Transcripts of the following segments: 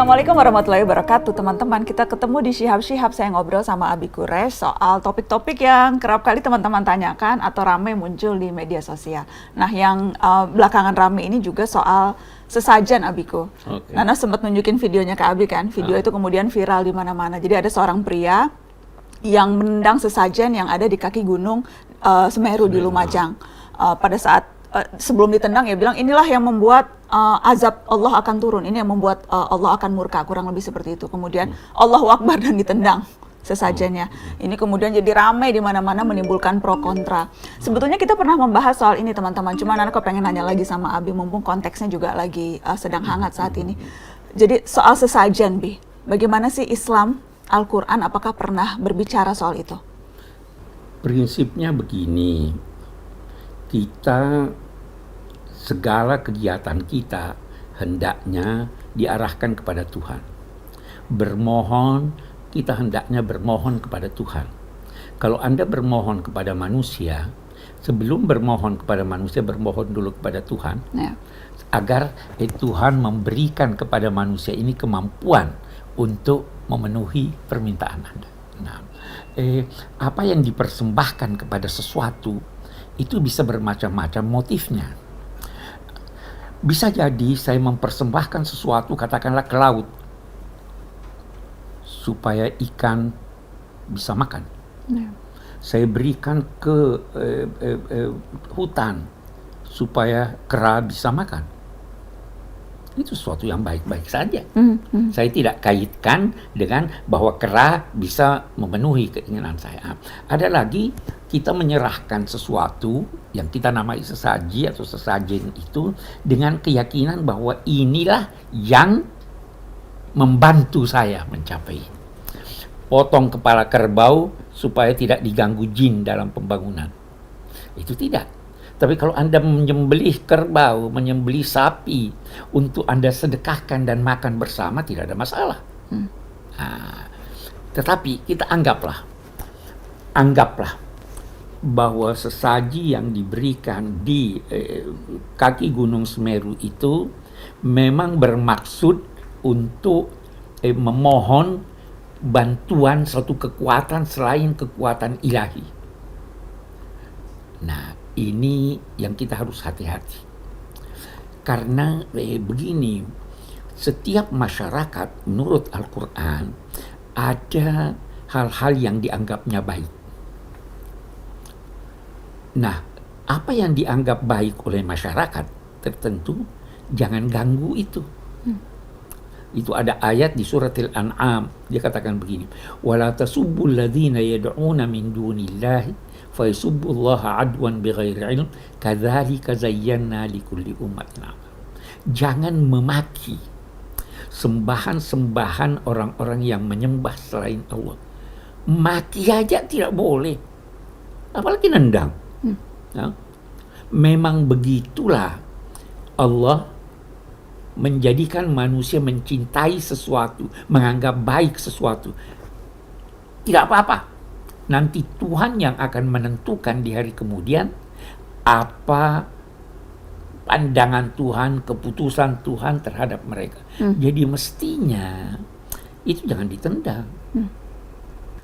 Assalamualaikum warahmatullahi wabarakatuh teman-teman. Kita ketemu di Shihab-Shihab, saya ngobrol sama Abi Quraish soal topik-topik yang kerap kali teman-teman tanyakan atau ramai muncul di media sosial. Nah yang belakangan ramai ini juga soal sesajen, Abiku. Okay. Nana sempat nunjukin videonya ke Abi kan, video itu kemudian viral di mana-mana. Jadi ada seorang pria yang menendang sesajen yang ada di kaki gunung Semeru di Lumajang. Pada saat sebelum ditendang ya bilang inilah yang membuat azab Allah akan turun, ini yang membuat Allah akan murka, kurang lebih seperti itu. Kemudian Allahu Akbar dan ditendang sesajennya. Ini kemudian jadi ramai di mana-mana menimbulkan pro kontra. Sebetulnya kita pernah membahas soal ini teman-teman, cuma Nana kok pengen nanya lagi sama Abi mumpung konteksnya juga lagi sedang hangat saat ini. Jadi soal sesajen, Bi, bagaimana sih Islam, Al-Quran, apakah pernah berbicara soal itu? Prinsipnya begini, kita segala kegiatan kita hendaknya diarahkan kepada Tuhan. Bermohon, kita hendaknya bermohon kepada Tuhan. Kalau Anda bermohon kepada manusia, sebelum bermohon kepada manusia, bermohon dulu kepada Tuhan, agar Tuhan memberikan kepada manusia ini kemampuan untuk memenuhi permintaan Anda. Nah, apa yang dipersembahkan kepada sesuatu itu bisa bermacam-macam motifnya. Bisa jadi saya mempersembahkan sesuatu, katakanlah ke laut, supaya ikan bisa makan. Saya berikan ke hutan, supaya kera bisa makan. Itu sesuatu yang baik-baik saja. Saya tidak kaitkan dengan bahwa kera bisa memenuhi keinginan saya. Ada lagi, kita menyerahkan sesuatu yang kita namai sesaji atau sesajen itu dengan keyakinan bahwa inilah yang membantu saya mencapai. Potong kepala kerbau supaya tidak diganggu jin dalam pembangunan. Itu tidak. Tapi kalau Anda menyembelih kerbau, menyembelih sapi untuk Anda sedekahkan dan makan bersama, tidak ada masalah. Nah, tetapi kita anggaplah bahwa sesaji yang diberikan di kaki Gunung Semeru itu memang bermaksud untuk memohon bantuan suatu kekuatan selain kekuatan ilahi. Nah, ini yang kita harus hati-hati. Karena begini, setiap masyarakat menurut Al-Quran ada hal-hal yang dianggapnya baik. Nah, apa yang dianggap baik oleh masyarakat tertentu, jangan ganggu itu. Itu ada ayat di suratil An'am, dia katakan begini, wala tasubbul ladzina yad'una min dunillahi fa yasubbullaha adwan bighairi ilm kadzalika zayyana likulli ummatin. Jangan memaki sembahan-sembahan orang-orang yang menyembah selain Allah. Maki aja tidak boleh, apalagi nendang. Nah, memang begitulah Allah menjadikan manusia mencintai sesuatu, menganggap baik sesuatu. Tidak apa-apa. Nanti Tuhan yang akan menentukan di hari kemudian apa pandangan Tuhan, keputusan Tuhan terhadap mereka. Jadi mestinya itu jangan ditendang.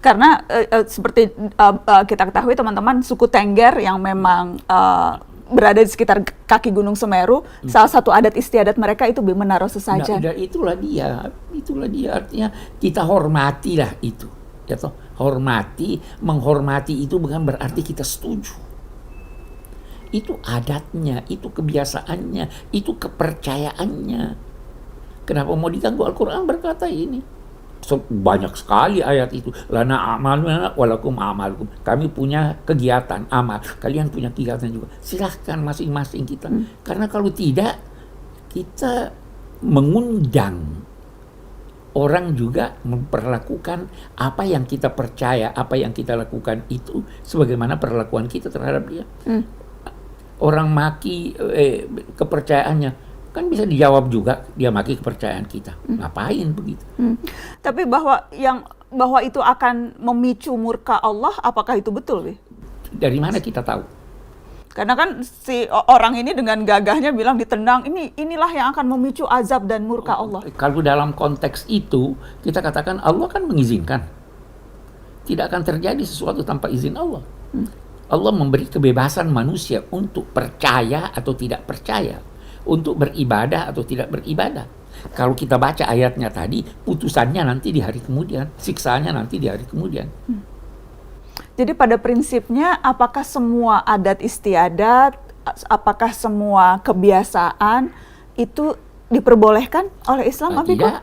Karena seperti kita ketahui teman-teman, suku Tengger yang memang berada di sekitar kaki Gunung Semeru, salah satu adat istiadat mereka itu menaruh sesajen. Nah, itulah dia artinya kita hormatilah itu. Ya toh, menghormati itu bukan berarti kita setuju. Itu adatnya, itu kebiasaannya, itu kepercayaannya. Kenapa mau diganggu? Al-Quran berkata ini. Banyak sekali ayat itu. Lana a'maluna walakum a'malukum. Kami punya kegiatan amal, kalian punya kegiatan juga. Silahkan masing-masing kita. Karena kalau tidak, kita mengundang orang juga memperlakukan apa yang kita percaya, apa yang kita lakukan itu sebagaimana perlakuan kita terhadap dia. Orang maki kepercayaannya, kan bisa dijawab juga, dia maki kepercayaan kita. Ngapain begitu? Tapi bahwa itu akan memicu murka Allah, apakah itu betul, Bi? Dari mana kita tahu? Karena kan si orang ini dengan gagahnya bilang ditendang, inilah yang akan memicu azab dan murka Allah. Kalau dalam konteks itu, kita katakan Allah kan mengizinkan. Tidak akan terjadi sesuatu tanpa izin Allah. Allah memberi kebebasan manusia untuk percaya atau tidak percaya, untuk beribadah atau tidak beribadah. Kalau kita baca ayatnya tadi, putusannya nanti di hari kemudian, siksaannya nanti di hari kemudian. Jadi pada prinsipnya, apakah semua adat istiadat, apakah semua kebiasaan itu diperbolehkan oleh Islam, Abi? Tidak.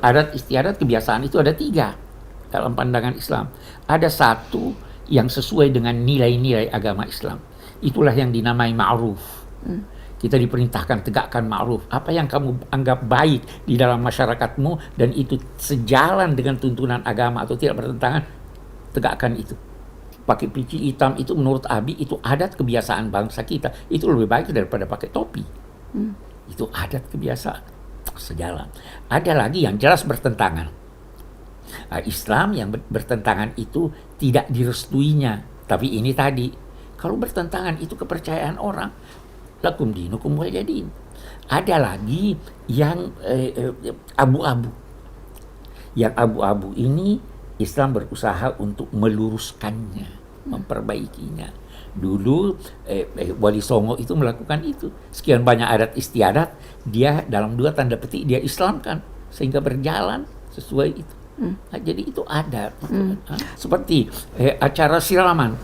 Adat istiadat kebiasaan itu ada 3 dalam pandangan Islam. Ada 1 yang sesuai dengan nilai-nilai agama Islam. Itulah yang dinamai ma'ruf. Kita diperintahkan tegakkan ma'ruf. Apa yang kamu anggap baik di dalam masyarakatmu dan itu sejalan dengan tuntunan agama atau tidak bertentangan, tegakkan itu. Pakai peci hitam itu menurut Abi itu adat kebiasaan bangsa kita. Itu lebih baik daripada pakai topi. Itu adat kebiasaan. Sejalan. Ada lagi yang jelas bertentangan. Islam yang bertentangan itu tidak direstuinya. Tapi ini tadi, kalau bertentangan itu kepercayaan orang. Lakum dinukum waliya din. Ada lagi yang abu-abu. Yang abu-abu ini Islam berusaha untuk meluruskannya, memperbaikinya. Dulu Wali Songo itu melakukan itu. Sekian banyak adat istiadat, dia dalam 2 tanda petik dia Islamkan sehingga berjalan sesuai itu. Nah, jadi itu adat. Seperti acara siraman.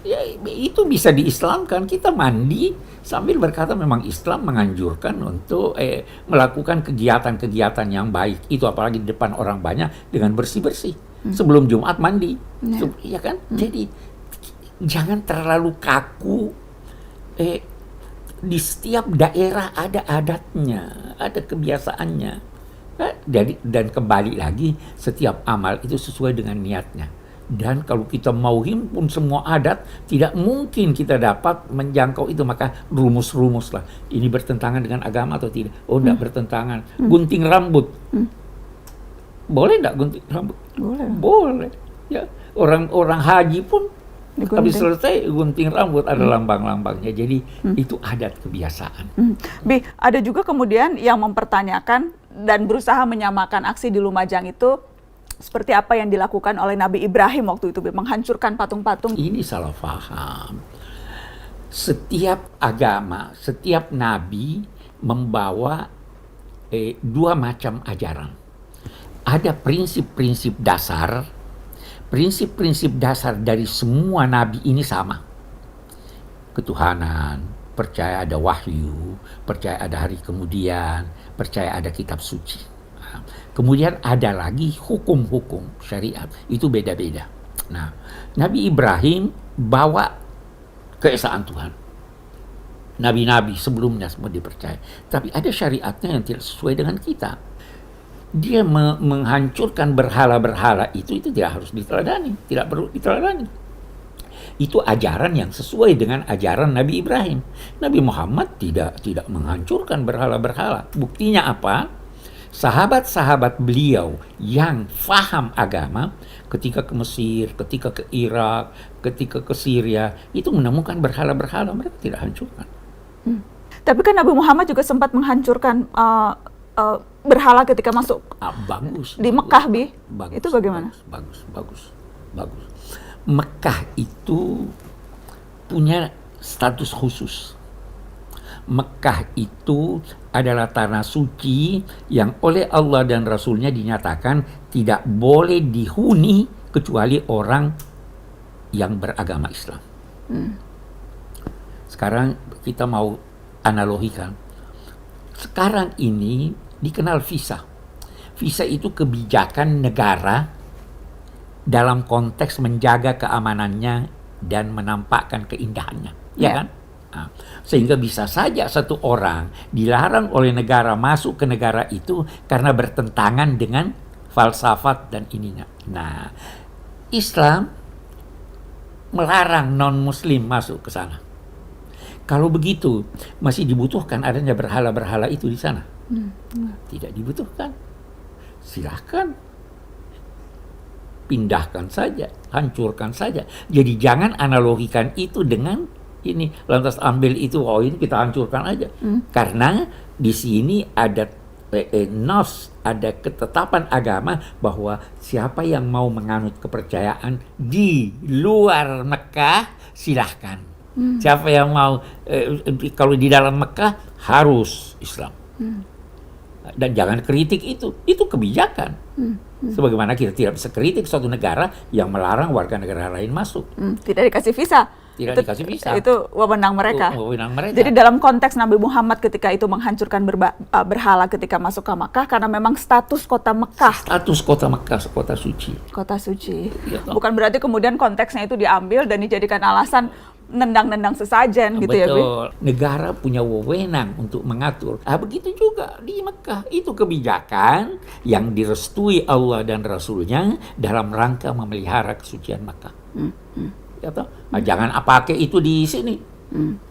Ya, itu bisa diislamkan. Kita mandi sambil berkata memang Islam menganjurkan untuk melakukan kegiatan-kegiatan yang baik. Itu apalagi di depan orang banyak dengan bersih-bersih. Sebelum Jumat mandi. Ya kan? Jadi jangan terlalu kaku. Di setiap daerah ada adatnya, ada kebiasaannya. Dan kembali lagi, setiap amal itu sesuai dengan niatnya. Dan kalau kita mau himpun semua adat, tidak mungkin kita dapat menjangkau itu. Maka rumus-rumus lah. Ini bertentangan dengan agama atau tidak? Oh, tidak bertentangan. Gunting rambut. Boleh tidak gunting rambut? Boleh. Boleh. Ya, orang haji pun habis selesai gunting rambut, ada lambang-lambangnya. Jadi itu adat kebiasaan. Bi, ada juga kemudian yang mempertanyakan dan berusaha menyamakan aksi di Lumajang itu seperti apa yang dilakukan oleh Nabi Ibrahim waktu itu, menghancurkan patung-patung. Ini salah paham. Setiap agama, setiap nabi membawa 2 macam ajaran. Ada prinsip-prinsip dasar. Prinsip-prinsip dasar dari semua nabi ini sama. Ketuhanan, percaya ada wahyu, percaya ada hari kemudian, percaya ada kitab suci. Kemudian ada lagi hukum-hukum syariat, itu beda-beda. Nah, Nabi Ibrahim bawa keesaan Tuhan. Nabi-nabi sebelumnya semua dipercaya. Tapi ada syariatnya yang tidak sesuai dengan kita. Dia menghancurkan berhala-berhala itu tidak harus diteladani, tidak perlu diteladani. Itu ajaran yang sesuai dengan ajaran Nabi Ibrahim. Nabi Muhammad tidak menghancurkan berhala-berhala. Buktinya apa? Sahabat-sahabat beliau yang faham agama ketika ke Mesir, ketika ke Irak, ketika ke Syria, itu menemukan berhala-berhala, mereka tidak hancurkan. Tapi kan Nabi Muhammad juga sempat menghancurkan berhala ketika masuk Bagus. di Mekah, Bi. Bagus, itu bagaimana? Bagus. Mekah itu punya status khusus. Mekah itu adalah tanah suci yang oleh Allah dan Rasulnya dinyatakan tidak boleh dihuni kecuali orang yang beragama Islam. Sekarang kita mau analogikan. Sekarang ini dikenal visa. Visa itu kebijakan negara dalam konteks menjaga keamanannya dan menampakkan keindahannya. Ya kan? Nah, sehingga bisa saja satu orang dilarang oleh negara masuk ke negara itu karena bertentangan dengan falsafat dan ininya. Nah, Islam melarang non-muslim masuk ke sana. Kalau begitu, masih dibutuhkan adanya berhala-berhala itu di sana? Tidak dibutuhkan. Silahkan. Pindahkan saja, hancurkan saja. Jadi jangan analogikan itu dengan ini, lantas ambil itu, oh ini kita hancurkan aja. Karena di sini ada nos, ada ketetapan agama bahwa siapa yang mau menganut kepercayaan di luar Mekah, silahkan. Siapa yang mau, kalau di dalam Mekah harus Islam. Dan jangan kritik itu kebijakan. Sebagaimana kita tidak bisa kritik suatu negara yang melarang warga negara lain masuk. Tidak dikasih visa. Tidak dikasih visa. Itu wewenang mereka. Wewenang mereka. Jadi dalam konteks Nabi Muhammad ketika itu menghancurkan berhala ketika masuk ke Makkah, karena memang status kota Mekah. Status kota Mekah, kota suci. Kota suci. Ya, Bukan berarti kemudian konteksnya itu diambil dan dijadikan alasan nendang-nendang sesajen gitu ya, Bu? Betul. Negara punya wewenang untuk mengatur. Begitu juga di Mekah. Itu kebijakan yang direstui Allah dan Rasulnya dalam rangka memelihara kesucian Mekah. Ya, jangan pakai itu di sini.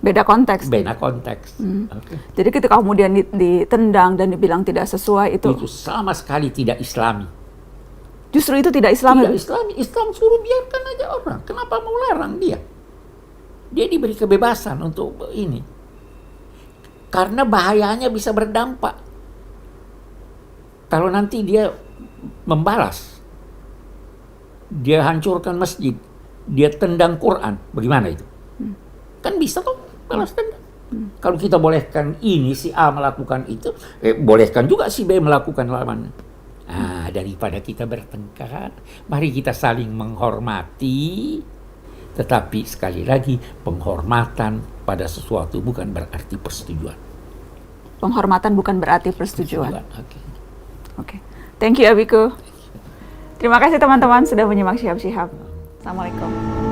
Beda konteks. Beda konteks. Okay. Jadi ketika kemudian ditendang dan dibilang tidak sesuai itu sama sekali tidak Islami. Justru itu tidak Islami. Tidak Islami. Islam suruh biarkan aja orang. Kenapa mau larang dia? Dia diberi kebebasan untuk ini. Karena bahayanya bisa berdampak. Kalau nanti dia membalas, dia hancurkan masjid, dia tendang Quran, bagaimana itu? Kan bisa tuh balas tendang. Kalau kita bolehkan ini, si A melakukan itu, bolehkan juga si B melakukan lawannya. Daripada kita bertengkar, mari kita saling menghormati. Tetapi sekali lagi, penghormatan pada sesuatu bukan berarti persetujuan. Penghormatan bukan berarti persetujuan. Oke. Thank you, Abiku. Terima kasih teman-teman sudah menyimak Syihab-Syihab. Assalamualaikum.